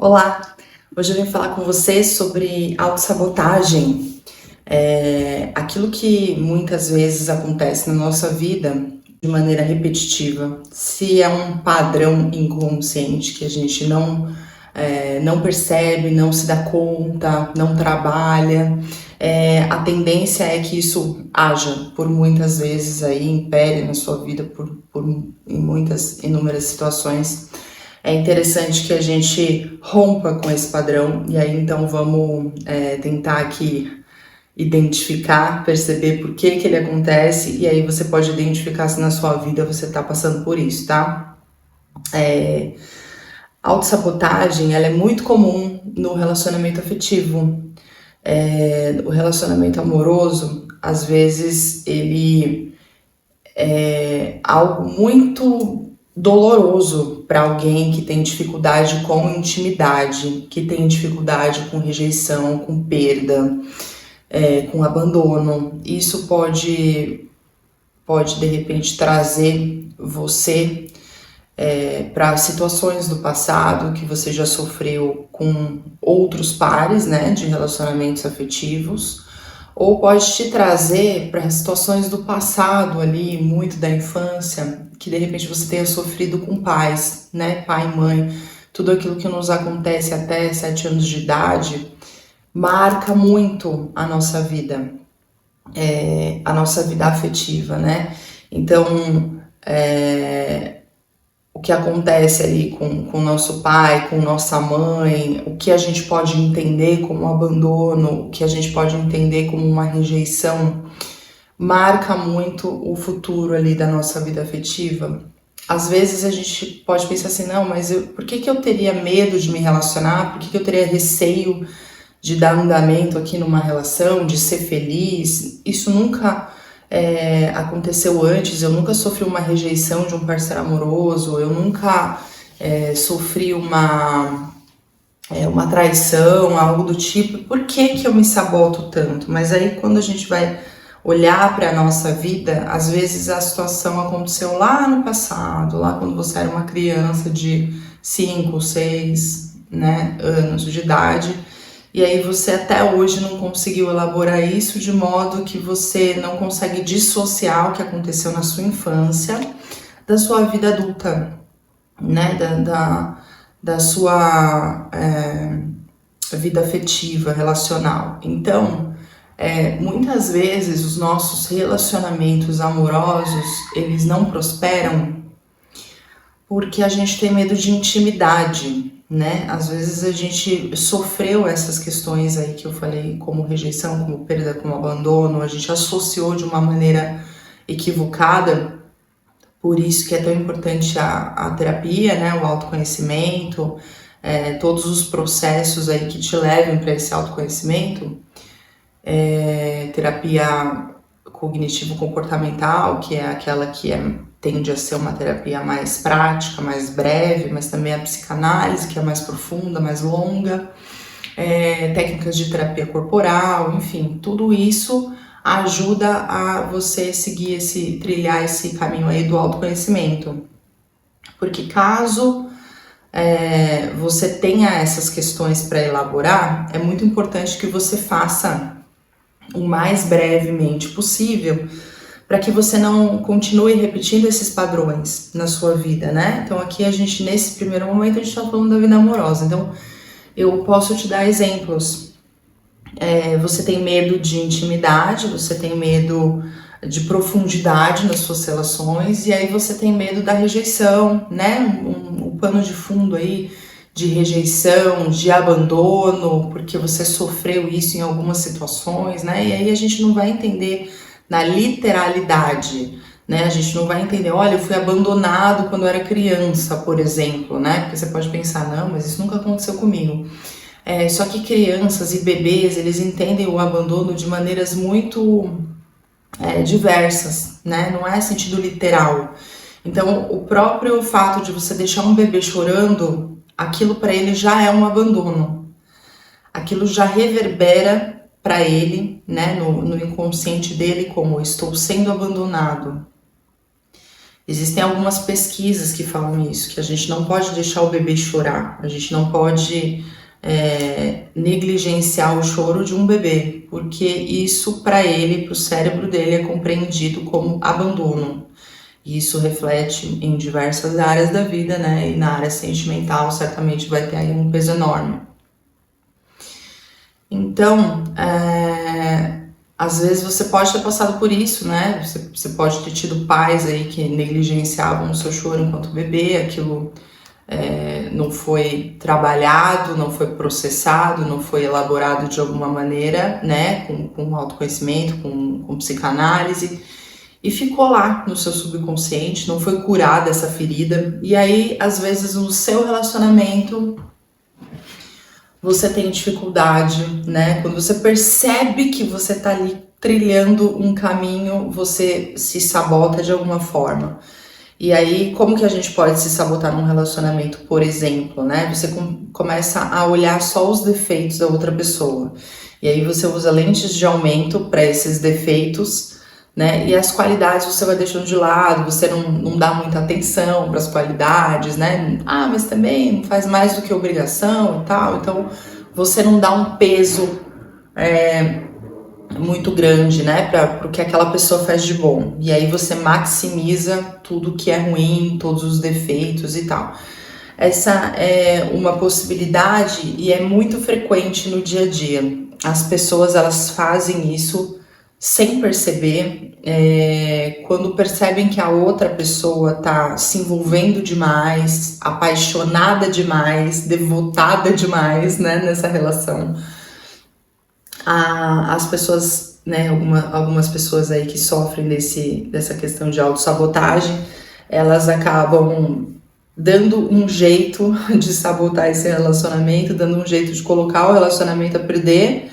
Olá, hoje eu vim falar com você sobre autossabotagem. Aquilo que muitas vezes acontece na nossa vida de maneira repetitiva. Se é um padrão inconsciente que a gente não percebe, não se dá conta, não trabalha, a tendência é que isso haja por muitas vezes aí, impere na sua vida em muitas, inúmeras situações. É interessante que a gente rompa com esse padrão e aí então vamos tentar aqui identificar, perceber por que ele acontece e aí você pode identificar se na sua vida você está passando por isso, tá? A autossabotagem, ela é muito comum no relacionamento afetivo. O relacionamento amoroso, às vezes, ele é algo muito doloroso para alguém que tem dificuldade com intimidade, que tem dificuldade com rejeição, com perda, com abandono. Isso pode de repente trazer você para situações do passado que você já sofreu com outros pares, né, de relacionamentos afetivos, ou pode te trazer para situações do passado ali, muito da infância, que de repente você tenha sofrido com pais, né, pai e mãe, tudo aquilo que nos acontece até 7 anos de idade marca muito a nossa vida afetiva, né? Então, o que acontece ali com o nosso pai, com nossa mãe, o que a gente pode entender como abandono, o que a gente pode entender como uma rejeição, marca muito o futuro ali da nossa vida afetiva. Às vezes a gente pode pensar assim, não, mas por que eu teria medo de me relacionar? Por que eu teria receio de dar andamento aqui numa relação, de ser feliz? Isso nunca aconteceu antes, eu nunca sofri uma rejeição de um parceiro amoroso, eu nunca sofri uma traição, algo do tipo. Por que eu me saboto tanto? Mas aí quando a gente vai olhar para a nossa vida, às vezes a situação aconteceu lá no passado, lá quando você era uma criança de 5, 6, né, anos de idade, e aí você até hoje não conseguiu elaborar isso de modo que você não consegue dissociar o que aconteceu na sua infância da sua vida adulta, né, da sua vida afetiva, relacional. Então, muitas vezes os nossos relacionamentos amorosos, eles não prosperam porque a gente tem medo de intimidade, né? Às vezes a gente sofreu essas questões aí que eu falei, como rejeição, como perda, como abandono, a gente associou de uma maneira equivocada. Por isso que é tão importante a terapia, né? O autoconhecimento, todos os processos aí que te levem para esse autoconhecimento. Terapia cognitivo-comportamental, que é aquela que tende a ser uma terapia mais prática, mais breve, mas também a psicanálise, que é mais profunda, mais longa, técnicas de terapia corporal, enfim, tudo isso ajuda a você trilhar esse caminho aí do autoconhecimento. Porque caso você tenha essas questões para elaborar, é muito importante que você faça o mais brevemente possível, para que você não continue repetindo esses padrões na sua vida, né? Então aqui nesse primeiro momento, a gente tá falando da vida amorosa. Então, eu posso te dar exemplos. Você tem medo de intimidade, você tem medo de profundidade nas suas relações, e aí você tem medo da rejeição, né? Um pano de fundo aí de rejeição, de abandono, porque você sofreu isso em algumas situações, né? E aí a gente não vai entender na literalidade, né? A gente não vai entender, olha, eu fui abandonado quando eu era criança, por exemplo, né? Porque você pode pensar, não, mas isso nunca aconteceu comigo. Só que crianças e bebês, eles entendem o abandono de maneiras muito diversas, né? Não é sentido literal. Então, o próprio fato de você deixar um bebê chorando, aquilo para ele já é um abandono. Aquilo já reverbera para ele, né, no inconsciente dele, como estou sendo abandonado. Existem algumas pesquisas que falam isso, que a gente não pode deixar o bebê chorar, a gente não pode negligenciar o choro de um bebê, porque isso para ele, para o cérebro dele, é compreendido como abandono. E isso reflete em diversas áreas da vida, né? E na área sentimental certamente vai ter aí um peso enorme. Então, às vezes você pode ter passado por isso, né? Você pode ter tido pais aí que negligenciavam o seu choro enquanto bebê, aquilo não foi trabalhado, não foi processado, não foi elaborado de alguma maneira, né? Com autoconhecimento, com psicanálise, e ficou lá no seu subconsciente, não foi curada essa ferida. E aí, às vezes, no seu relacionamento, você tem dificuldade, né? Quando você percebe que você tá ali trilhando um caminho, você se sabota de alguma forma. E aí, como que a gente pode se sabotar num relacionamento, por exemplo, né? Você começa a olhar só os defeitos da outra pessoa. E aí você usa lentes de aumento para esses defeitos, né? E as qualidades você vai deixando de lado, você não dá muita atenção para as qualidades, né? Ah, mas também não faz mais do que obrigação e tal. Então, você não dá um peso muito grande, né, para o que aquela pessoa faz de bom. E aí você maximiza tudo que é ruim, todos os defeitos e tal. Essa é uma possibilidade e é muito frequente no dia a dia. As pessoas, elas fazem isso sem perceber, quando percebem que a outra pessoa tá se envolvendo demais, apaixonada demais, devotada demais, né, nessa relação. As pessoas, né, algumas pessoas aí que sofrem dessa questão de autossabotagem, elas acabam dando um jeito de sabotar esse relacionamento, dando um jeito de colocar o relacionamento a perder,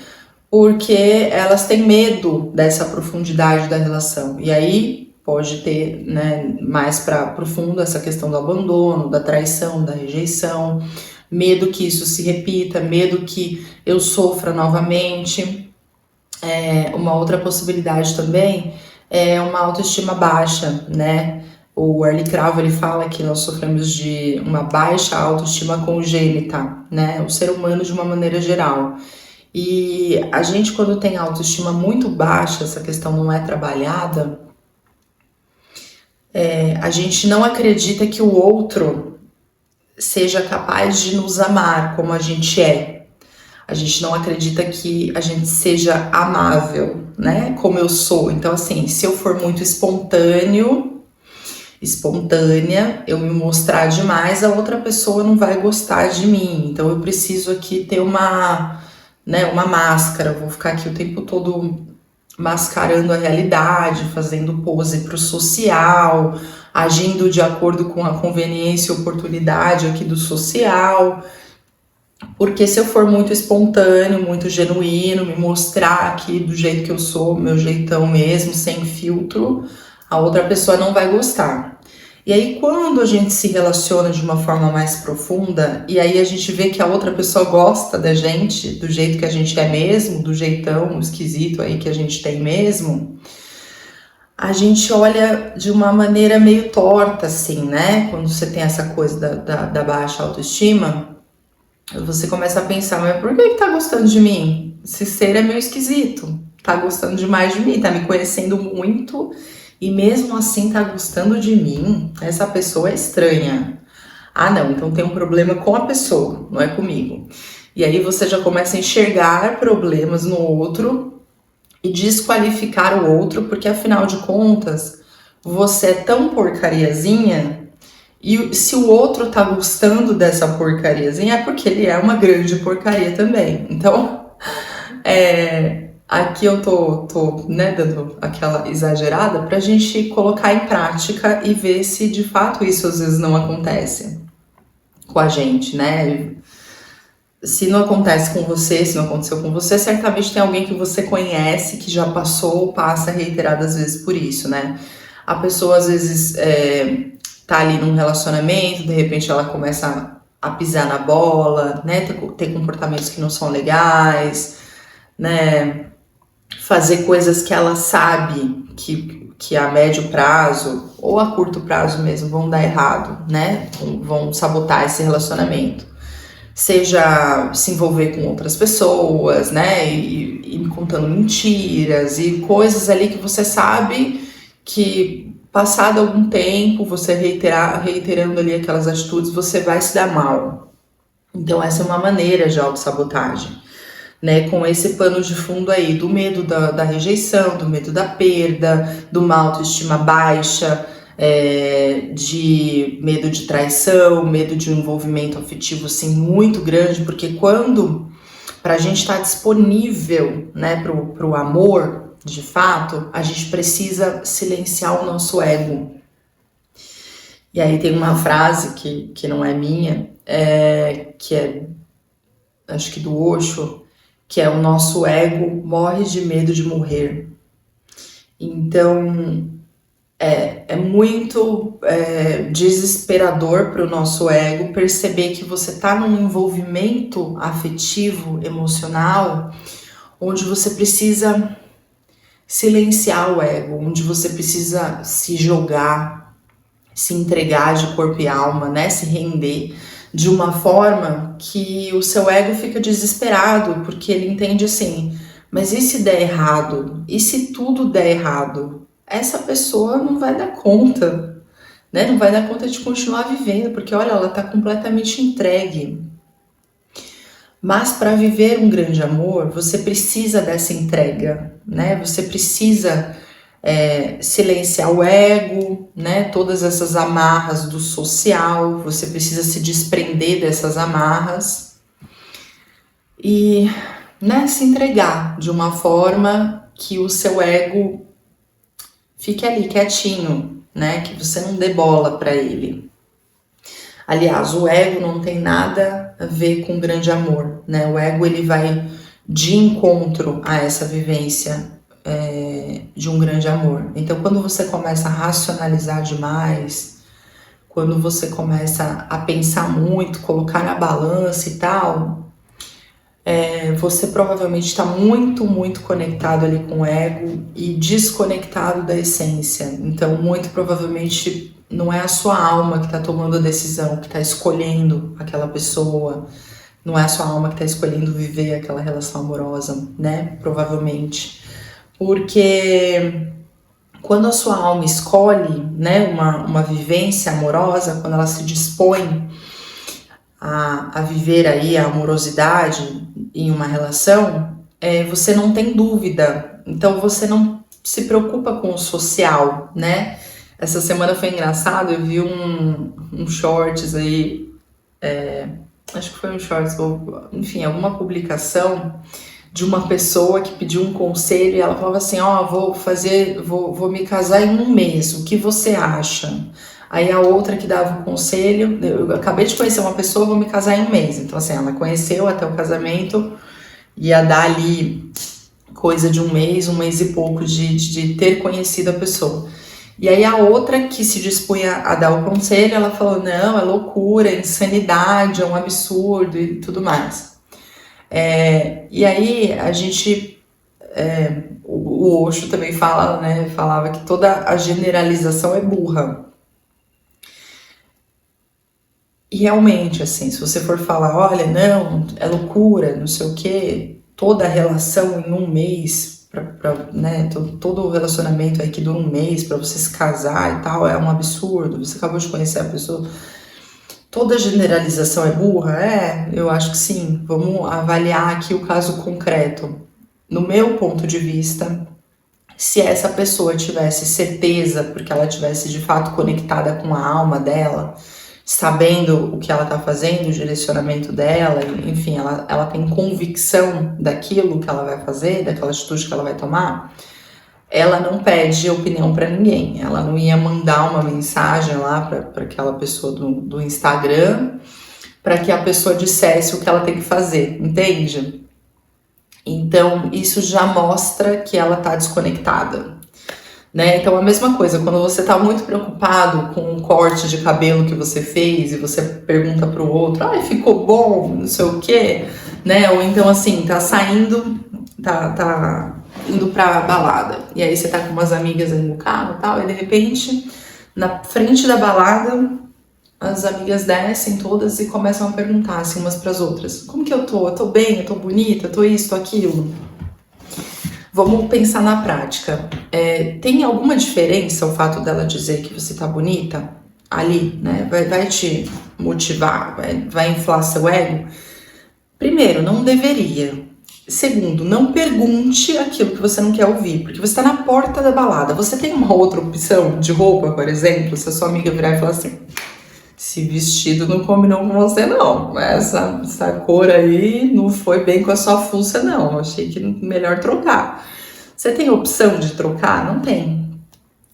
porque elas têm medo dessa profundidade da relação. E aí pode ter, né, mais para profundo essa questão do abandono, da traição, da rejeição, medo que isso se repita, medo que eu sofra novamente. Uma outra possibilidade também é uma autoestima baixa, né? O Arlie Cravo, ele fala que nós sofremos de uma baixa autoestima congênita, né? O ser humano de uma maneira geral. E a gente, quando tem autoestima muito baixa, essa questão não é trabalhada, a gente não acredita que o outro seja capaz de nos amar como a gente é. A gente não acredita que a gente seja amável, né? Como eu sou. Então, assim, se eu for muito espontânea, eu me mostrar demais, a outra pessoa não vai gostar de mim. Então, eu preciso aqui ter uma máscara. Eu vou ficar aqui o tempo todo mascarando a realidade, fazendo pose pro social, agindo de acordo com a conveniência e oportunidade aqui do social. Porque se eu for muito espontâneo, muito genuíno, me mostrar aqui do jeito que eu sou, meu jeitão mesmo, sem filtro, a outra pessoa não vai gostar. E aí, quando a gente se relaciona de uma forma mais profunda, e aí a gente vê que a outra pessoa gosta da gente, do jeito que a gente é mesmo, do jeitão esquisito aí que a gente tem mesmo, a gente olha de uma maneira meio torta, assim, né? Quando você tem essa coisa da baixa autoestima, você começa a pensar, mas por que tá gostando de mim? Esse ser é meio esquisito, tá gostando demais de mim, tá me conhecendo muito e mesmo assim tá gostando de mim. Essa pessoa é estranha. Ah, não, então tem um problema com a pessoa, não é comigo. E aí você já começa a enxergar problemas no outro e desqualificar o outro, porque afinal de contas, você é tão porcariazinha. E se o outro tá gostando dessa porcariazinha, é porque ele é uma grande porcaria também. Então, aqui eu tô né, dando aquela exagerada pra gente colocar em prática e ver se de fato isso às vezes não acontece com a gente, né? Se não acontece com você, se não aconteceu com você, certamente tem alguém que você conhece que já passou ou passa reiteradas vezes por isso, né? A pessoa às vezes tá ali num relacionamento, de repente ela começa a pisar na bola, né, ter comportamentos que não são legais, né, fazer coisas que ela sabe que que a médio prazo ou a curto prazo mesmo vão dar errado, né? Vão sabotar esse relacionamento. Seja se envolver com outras pessoas, né? E contando mentiras e coisas ali que você sabe que passado algum tempo, você reiterando ali aquelas atitudes, você vai se dar mal. Então essa é uma maneira de autossabotagem, né? Com esse pano de fundo aí do medo da rejeição, do medo da perda, de uma autoestima baixa, de medo de traição, medo de um envolvimento afetivo assim muito grande, porque quando pra gente estar disponível, né, pro amor, de fato, a gente precisa silenciar o nosso ego. E aí tem uma frase que não é minha, que é, acho que do Osho, que é: o nosso ego morre de medo de morrer. Então, é muito desesperador para o nosso ego perceber que você está num envolvimento afetivo, emocional, onde você precisa silenciar o ego, onde você precisa se jogar, se entregar de corpo e alma, né? Se render de uma forma que o seu ego fica desesperado, porque ele entende assim: mas e se der errado? E se tudo der errado? Essa pessoa não vai dar conta, né? Não vai dar conta de continuar vivendo, porque olha, ela está completamente entregue. Mas para viver um grande amor, você precisa dessa entrega, né? Você precisa silenciar o ego, né? Todas essas amarras do social, você precisa se desprender dessas amarras e, né, se entregar de uma forma que o seu ego fique ali quietinho, né? Que você não dê bola para ele. Aliás, o ego não tem nada a ver com grande amor, né? O ego, ele vai de encontro a essa vivência de um grande amor. Então, quando você começa a racionalizar demais, quando você começa a pensar muito, colocar na balança e tal, você provavelmente está muito, muito conectado ali com o ego e desconectado da essência. Então, muito provavelmente não é a sua alma que está tomando a decisão, que está escolhendo aquela pessoa, não é a sua alma que está escolhendo viver aquela relação amorosa, né? Provavelmente. Porque quando a sua alma escolhe, né, uma vivência amorosa, quando ela se dispõe a viver aí a amorosidade em uma relação, você não tem dúvida, então você não se preocupa com o social, né? Essa semana foi engraçado, eu vi um shorts aí, acho que foi um shorts, ou enfim, alguma publicação de uma pessoa que pediu um conselho e ela falava assim: vou me casar em um mês, o que você acha? Aí a outra que dava o conselho: eu acabei de conhecer uma pessoa, vou me casar em um mês. Então assim, ela conheceu até o casamento, ia dar ali coisa de um mês e pouco de ter conhecido a pessoa. E aí a outra que se dispunha a dar o conselho, ela falou: não, é loucura, é insanidade, é um absurdo e tudo mais. E aí a gente, o Osho também fala, né, falava que toda a generalização é burra. E realmente, assim, se você for falar: olha, não, é loucura, não sei o quê, toda a relação em um mês, né, todo o relacionamento aí que dura um mês para você se casar e tal, é um absurdo, você acabou de conhecer a pessoa. Toda generalização é burra? Eu acho que sim. Vamos avaliar aqui o caso concreto. No meu ponto de vista, se essa pessoa tivesse certeza, porque ela tivesse de fato conectada com a alma dela, sabendo o que ela está fazendo, o direcionamento dela, enfim, ela tem convicção daquilo que ela vai fazer, daquela atitude que ela vai tomar, ela não pede opinião para ninguém. Ela não ia mandar uma mensagem lá para aquela pessoa do Instagram para que a pessoa dissesse o que ela tem que fazer, entende? Então isso já mostra que ela tá desconectada, né? Então a mesma coisa, quando você tá muito preocupado com um corte de cabelo que você fez e você pergunta pro outro: ai, ficou bom, não sei o quê, né? Ou então assim, tá saindo, tá indo pra balada. E aí você tá com umas amigas aí no carro e tal, e de repente, na frente da balada, as amigas descem todas e começam a perguntar assim umas pras outras: como que eu tô? Eu tô bem? Eu tô bonita? Eu tô isso, tô aquilo? Vamos pensar na prática. Tem alguma diferença o fato dela dizer que você tá bonita ali, né? Vai te motivar, vai inflar seu ego? Primeiro, não deveria. Segundo, não pergunte aquilo que você não quer ouvir, porque você está na porta da balada. Você tem uma outra opção de roupa, por exemplo? Se a sua amiga virar e falar assim: esse vestido não combinou com você, não. Essa cor aí não foi bem com a sua fuça, não. Achei que melhor trocar. Você tem opção de trocar? Não tem.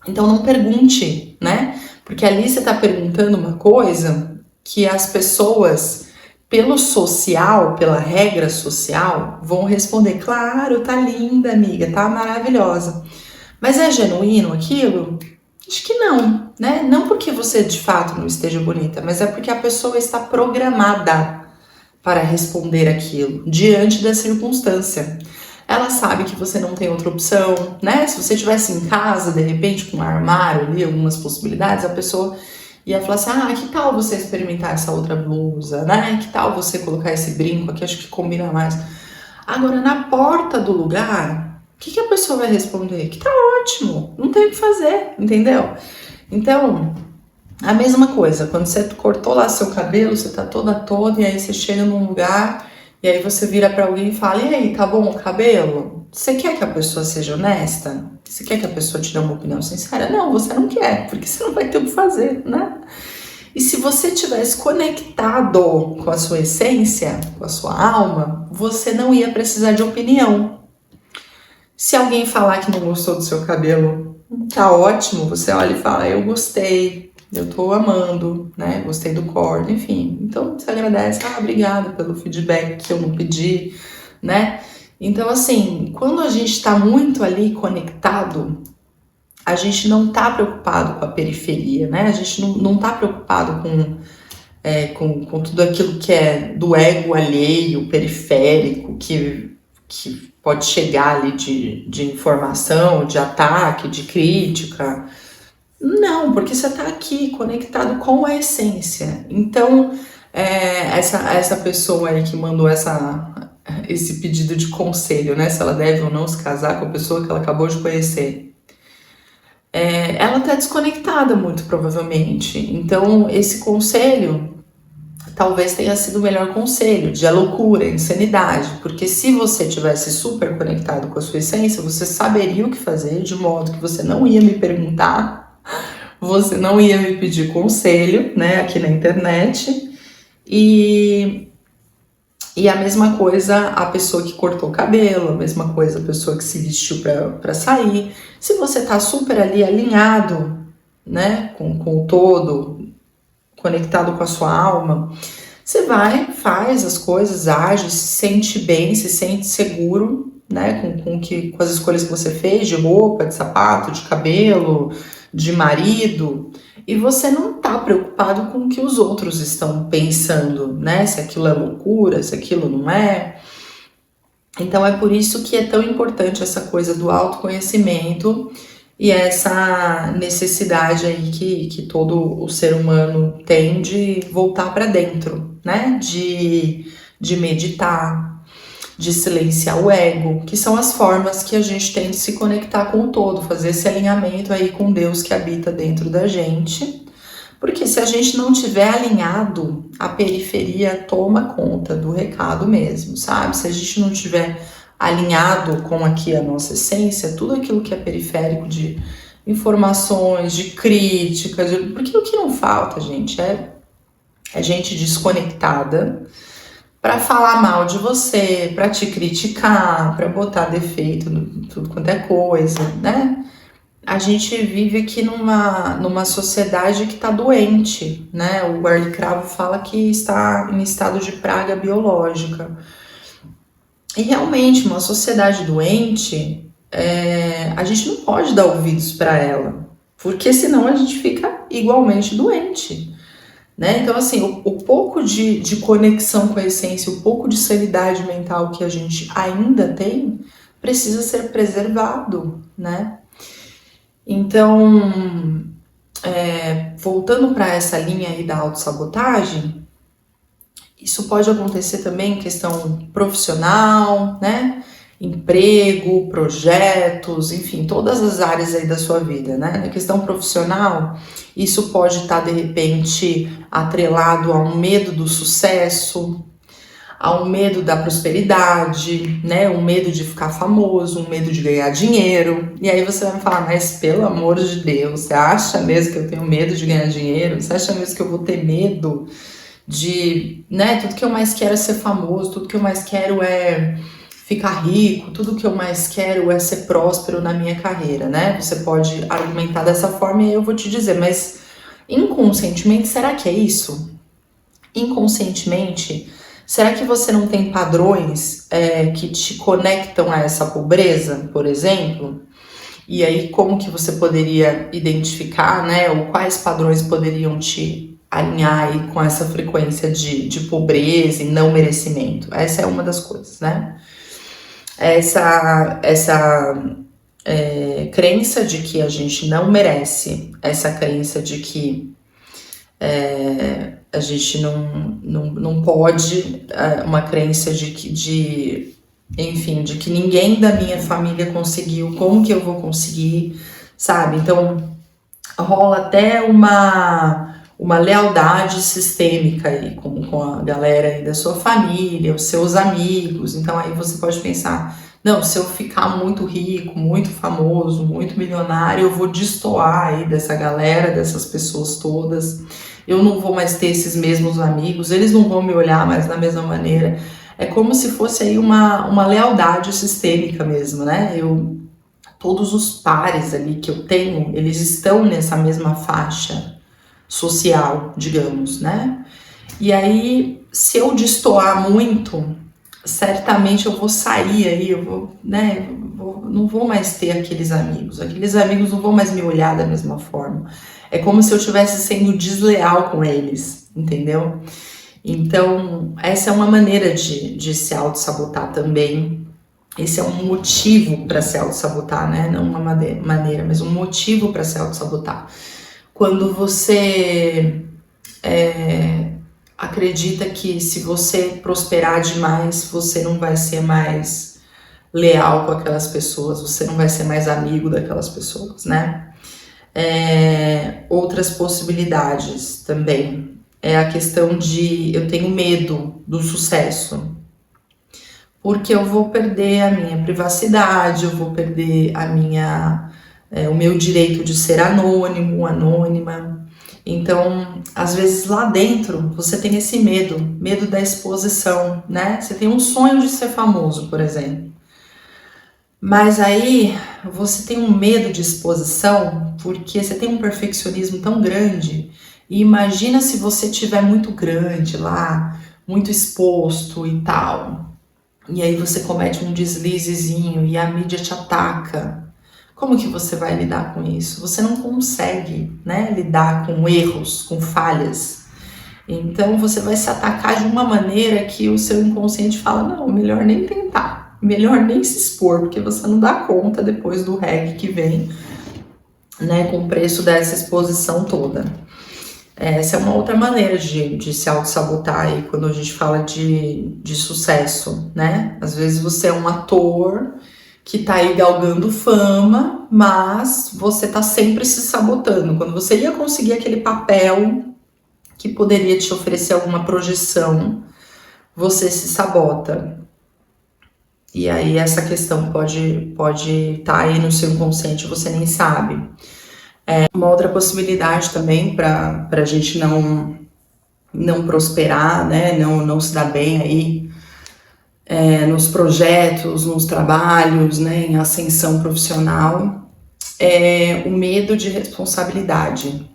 Então não pergunte, né? Porque ali você está perguntando uma coisa que as pessoas, pelo social, pela regra social, vão responder: claro, tá linda, amiga, tá maravilhosa. Mas é genuíno aquilo? Acho que não, né? Não porque você de fato não esteja bonita, mas é porque a pessoa está programada para responder aquilo diante da circunstância. Ela sabe que você não tem outra opção, né? Se você estivesse em casa, de repente, com um armário ali, algumas possibilidades, a pessoa ia falar assim: ah, que tal você experimentar essa outra blusa, né? Que tal você colocar esse brinco aqui, acho que combina mais. Agora, na porta do lugar, o que a pessoa vai responder? Que tá ótimo, não tem o que fazer, entendeu? Então, a mesma coisa, quando você cortou lá seu cabelo, você tá toda, e aí você chega num lugar, e aí você vira pra alguém e fala: e aí, tá bom o cabelo? Você quer que a pessoa seja honesta? Você quer que a pessoa te dê uma opinião sincera? Não, você não quer, porque você não vai ter o que fazer, né? E se você tivesse conectado com a sua essência, com a sua alma, você não ia precisar de opinião. Se alguém falar que não gostou do seu cabelo, tá ótimo, você olha e fala: eu gostei, eu tô amando, né? Gostei do corte, enfim. Então você agradece: ah, obrigada pelo feedback que eu não pedi, né? Então, assim, quando a gente tá muito ali conectado, a gente não tá preocupado com a periferia, né? A gente não tá preocupado com tudo aquilo que é do ego alheio, periférico, que pode chegar ali de informação, de ataque, de crítica. Não, porque você está aqui conectado com a essência. Então, essa pessoa aí que mandou esse pedido de conselho, né? Se ela deve ou não se casar com a pessoa que ela acabou de conhecer. Ela está desconectada, muito provavelmente. Então, esse conselho talvez tenha sido o melhor conselho, de loucura, insanidade, porque se você tivesse super conectado com a sua essência, você saberia o que fazer, de modo que você não ia me perguntar, você não ia me pedir conselho, né, aqui na internet, e a mesma coisa a pessoa que cortou o cabelo, a mesma coisa a pessoa que se vestiu para sair. Se você tá super ali alinhado, né, com o todo, conectado com a sua alma, você vai, faz as coisas, age, se sente bem, se sente seguro, né, com as escolhas que você fez, de roupa, de sapato, de cabelo, de marido, e você não tá preocupado com o que os outros estão pensando, né, se aquilo é loucura, se aquilo não é. Então é por isso que é tão importante essa coisa do autoconhecimento e essa necessidade aí que todo o ser humano tem de voltar para dentro, né? De meditar, de silenciar o ego, que são as formas que a gente tem de se conectar com o todo, fazer esse alinhamento aí com Deus que habita dentro da gente. Porque se a gente não tiver alinhado, a periferia toma conta do recado mesmo, sabe? Se a gente não tiver alinhado com aqui a nossa essência, tudo aquilo que é periférico de informações, de críticas, porque o que não falta, gente, é gente desconectada para falar mal de você, para te criticar, para botar defeito em tudo quanto é coisa, né? A gente vive aqui numa sociedade que está doente, né? O Arlie Cravo fala que está em estado de praga biológica. E realmente, uma sociedade doente, a gente não pode dar ouvidos para ela, porque senão a gente fica igualmente doente, né? Então, assim, o pouco de conexão com a essência, o pouco de sanidade mental que a gente ainda tem, precisa ser preservado, né? Então, voltando para essa linha aí da autossabotagem, isso pode acontecer também em questão profissional, né? Emprego, projetos, enfim, todas as áreas aí da sua vida, né? Na questão profissional, isso pode estar de repente atrelado a um medo do sucesso, a um medo da prosperidade, né? Um medo de ficar famoso, um medo de ganhar dinheiro. E aí você vai me falar, mas pelo amor de Deus, você acha mesmo que eu tenho medo de ganhar dinheiro? Você acha mesmo que eu vou ter medo de, né? Tudo que eu mais quero é ser famoso, tudo que eu mais quero é ficar rico, tudo que eu mais quero é ser próspero na minha carreira, né? Você pode argumentar dessa forma e eu vou te dizer, mas inconscientemente, será que é isso? Inconscientemente, será que você não tem padrões que te conectam a essa pobreza, por exemplo? E aí, como que você poderia identificar, né? Ou quais padrões poderiam te alinhar aí com essa frequência de pobreza e não merecimento? Essa é uma das coisas, né? Essa crença de que a gente não merece, essa crença de que a gente não pode, uma crença de que, enfim, de que ninguém da minha família conseguiu, como que eu vou conseguir, sabe? Então, rola até uma lealdade sistêmica aí com a galera aí da sua família, os seus amigos. Então aí você pode pensar, não, se eu ficar muito rico, muito famoso, muito milionário, eu vou destoar aí dessa galera, dessas pessoas todas. Eu não vou mais ter esses mesmos amigos, eles não vão me olhar mais da mesma maneira. É como se fosse aí uma lealdade sistêmica mesmo, né? Todos os pares ali que eu tenho, eles estão nessa mesma faixa social, digamos, né? E aí, se eu destoar muito, certamente eu vou sair aí, eu vou, né? Não vou mais ter aqueles amigos não vão mais me olhar da mesma forma. É como se eu estivesse sendo desleal com eles, entendeu? Então, essa é uma maneira de se auto-sabotar também. Esse é um motivo para se auto-sabotar, né? Não uma maneira, mas um motivo para se auto-sabotar. Quando você acredita que se você prosperar demais, você não vai ser mais leal com aquelas pessoas, você não vai ser mais amigo daquelas pessoas, né? Outras possibilidades também é a questão de eu tenho medo do sucesso, porque eu vou perder a minha privacidade, eu vou perder o meu direito de ser anônimo, anônima. Então, às vezes lá dentro você tem esse medo da exposição, né? Você tem um sonho de ser famoso, por exemplo. Mas aí você tem um medo de exposição porque você tem um perfeccionismo tão grande. E imagina se você tiver muito grande lá, muito exposto e tal. E aí você comete um deslizezinho e a mídia te ataca. Como que você vai lidar com isso? Você não consegue, né, lidar com erros, com falhas. Então você vai se atacar de uma maneira que o seu inconsciente fala, não, melhor nem tentar, melhor nem se expor, porque você não dá conta depois do reggae que vem, né, com o preço dessa exposição toda. Essa é uma outra maneira de se auto-sabotar aí quando a gente fala de sucesso, né? Às vezes você é um ator que tá aí galgando fama, mas você tá sempre se sabotando. Quando você ia conseguir aquele papel que poderia te oferecer alguma projeção, você se sabota. E aí essa questão pode tá aí no seu inconsciente, você nem sabe. Uma outra possibilidade também para a gente não prosperar, né? Não se dar bem aí nos projetos, nos trabalhos, né? Em ascensão profissional, é o medo de responsabilidade.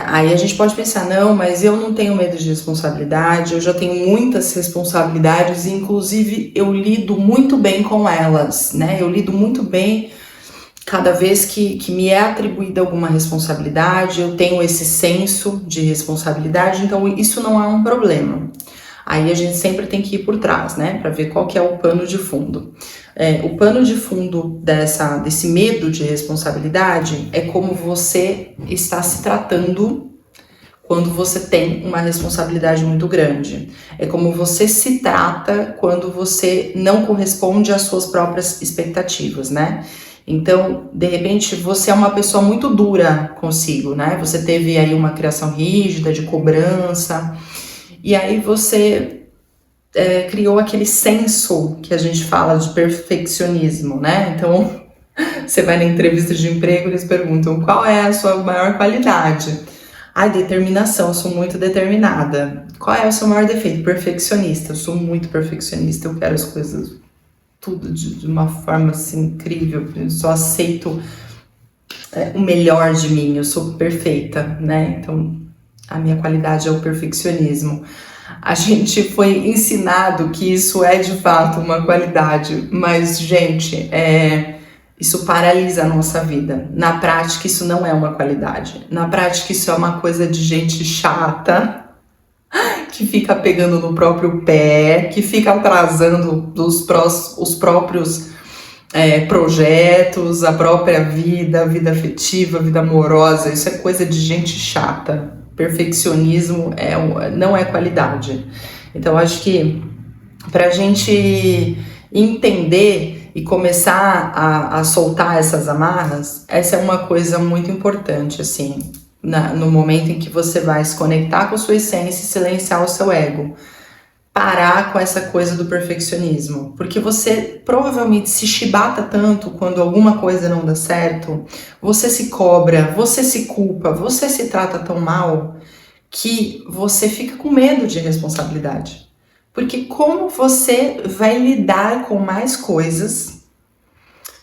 Aí a gente pode pensar, não, mas eu não tenho medo de responsabilidade, eu já tenho muitas responsabilidades, inclusive eu lido muito bem com elas, né? Eu lido muito bem cada vez que me é atribuída alguma responsabilidade, eu tenho esse senso de responsabilidade, então isso não é um problema. Aí a gente sempre tem que ir por trás, né, para ver qual que é o pano de fundo. O pano de fundo desse medo de responsabilidade é como você está se tratando quando você tem uma responsabilidade muito grande. É como você se trata quando você não corresponde às suas próprias expectativas, né? Então, de repente, você é uma pessoa muito dura consigo, né? Você teve aí uma criação rígida, de cobrança, e aí você criou aquele senso que a gente fala de perfeccionismo, né? Então, você vai na entrevista de emprego, eles perguntam qual é a sua maior qualidade. Ai, determinação, eu sou muito determinada. Qual é o seu maior defeito? Perfeccionista, eu sou muito perfeccionista, eu quero as coisas tudo de uma forma assim incrível, eu só aceito o melhor de mim, eu sou perfeita, né? Então, a minha qualidade é o perfeccionismo. A gente foi ensinado que isso é de fato uma qualidade, mas, gente, isso paralisa a nossa vida. Na prática, isso não é uma qualidade. Na prática, isso é uma coisa de gente chata, que fica pegando no próprio pé, que fica atrasando os próprios projetos, a própria vida, a vida afetiva, a vida amorosa. Isso é coisa de gente chata. Perfeccionismo não é qualidade. Então, acho que para a gente entender e começar a soltar essas amarras, essa é uma coisa muito importante, assim, no momento em que você vai se conectar com a sua essência e silenciar o seu ego. Parar com essa coisa do perfeccionismo, porque você provavelmente se chibata tanto quando alguma coisa não dá certo, você se cobra, você se culpa, você se trata tão mal, que você fica com medo de responsabilidade. Porque como você vai lidar com mais coisas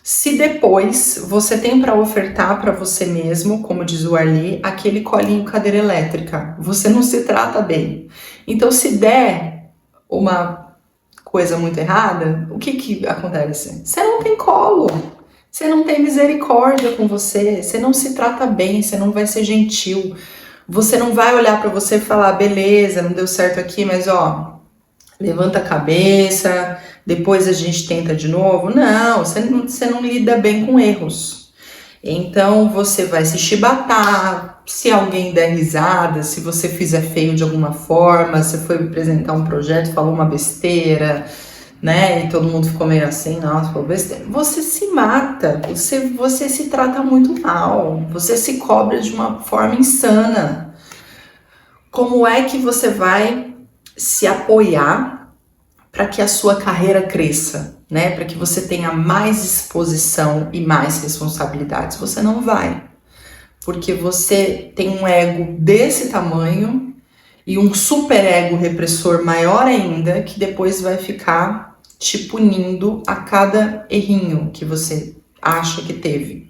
se depois você tem para ofertar para você mesmo, como diz o Arli, aquele colinho cadeira elétrica? Você não se trata bem. Então, se der uma coisa muito errada, o que acontece? Você não tem colo, você não tem misericórdia com você não se trata bem, você não vai ser gentil, você não vai olhar para você e falar, beleza, não deu certo aqui, mas ó, levanta a cabeça, depois a gente tenta de novo. Não, você não lida bem com erros. Então você vai se chibatar, se alguém der risada, se você fizer feio de alguma forma, você foi apresentar um projeto, falou uma besteira, né? E todo mundo ficou meio assim, nossa, falou besteira. Você se mata, você se trata muito mal, você se cobra de uma forma insana. Como é que você vai se apoiar para que a sua carreira cresça, né? Para que você tenha mais exposição e mais responsabilidades? Você não vai, porque você tem um ego desse tamanho e um super ego repressor maior ainda, que depois vai ficar te punindo a cada errinho que você acha que teve.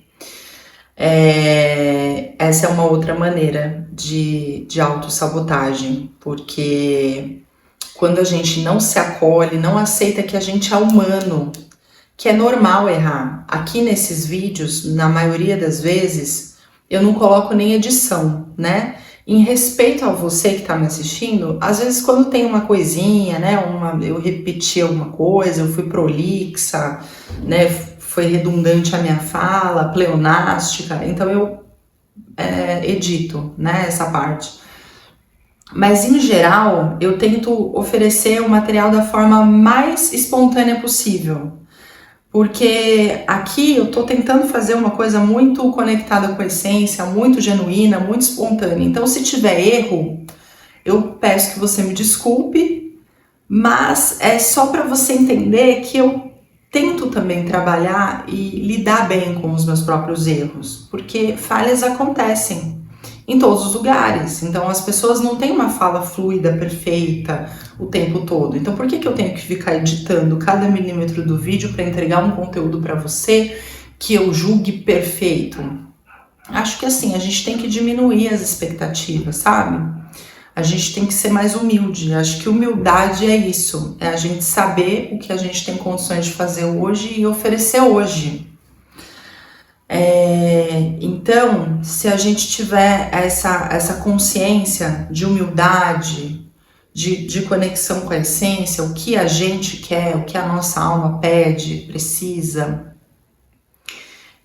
Essa é uma outra maneira de autossabotagem, porque quando a gente não se acolhe, não aceita que a gente é humano, que é normal errar. Aqui nesses vídeos, na maioria das vezes, eu não coloco nem edição, né? Em respeito a você que tá me assistindo, às vezes quando tem uma coisinha, né? Eu repeti alguma coisa, eu fui prolixa, né? Foi redundante a minha fala, pleonástica, então eu edito, né? Essa parte. Mas, em geral, eu tento oferecer o material da forma mais espontânea possível. Porque aqui eu tô tentando fazer uma coisa muito conectada com a essência, muito genuína, muito espontânea. Então, se tiver erro, eu peço que você me desculpe, mas é só para você entender que eu tento também trabalhar e lidar bem com os meus próprios erros. Porque falhas acontecem em todos os lugares, então as pessoas não têm uma fala fluida, perfeita o tempo todo. Então por que eu tenho que ficar editando cada milímetro do vídeo para entregar um conteúdo para você que eu julgue perfeito? Acho que assim, a gente tem que diminuir as expectativas, sabe? A gente tem que ser mais humilde. Acho que humildade é isso, é a gente saber o que a gente tem condições de fazer hoje e oferecer hoje. Então, se a gente tiver essa consciência de humildade, de conexão com a essência, o que a gente quer, o que a nossa alma pede, precisa,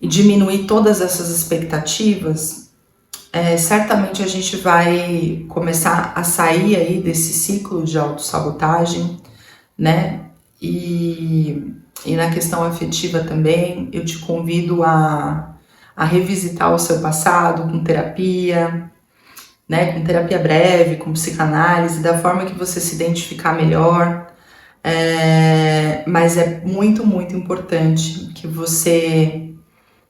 e diminuir todas essas expectativas, certamente a gente vai começar a sair aí desse ciclo de autossabotagem, né? E na questão afetiva também, eu te convido a revisitar o seu passado com terapia, né? Com terapia breve, com psicanálise, da forma que você se identificar melhor. Mas é muito, muito importante que você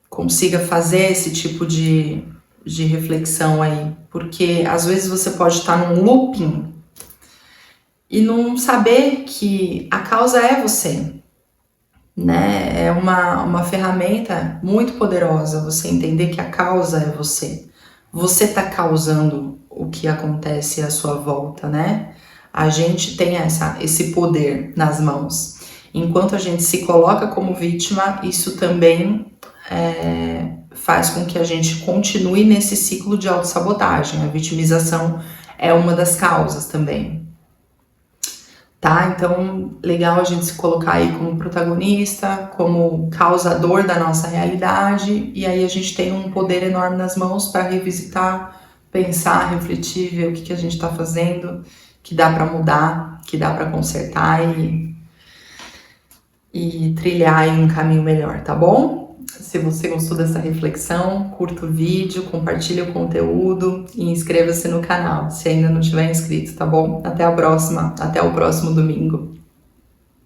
consiga fazer esse tipo de reflexão aí, porque às vezes você pode estar num looping e não saber que a causa é você, né? É uma ferramenta muito poderosa você entender que a causa é você. Você tá causando o que acontece à sua volta, né? A gente tem esse poder nas mãos. Enquanto a gente se coloca como vítima, isso também faz com que a gente continue nesse ciclo de autossabotagem. A vitimização é uma das causas também. Tá? Então, legal a gente se colocar aí como protagonista, como causador da nossa realidade, e aí a gente tem um poder enorme nas mãos para revisitar, pensar, refletir, ver o que a gente está fazendo, que dá para mudar, que dá para consertar e trilhar aí um caminho melhor, tá bom? Se você gostou dessa reflexão, curta o vídeo, compartilhe o conteúdo e inscreva-se no canal, se ainda não tiver inscrito, tá bom? Até a próxima, até o próximo domingo.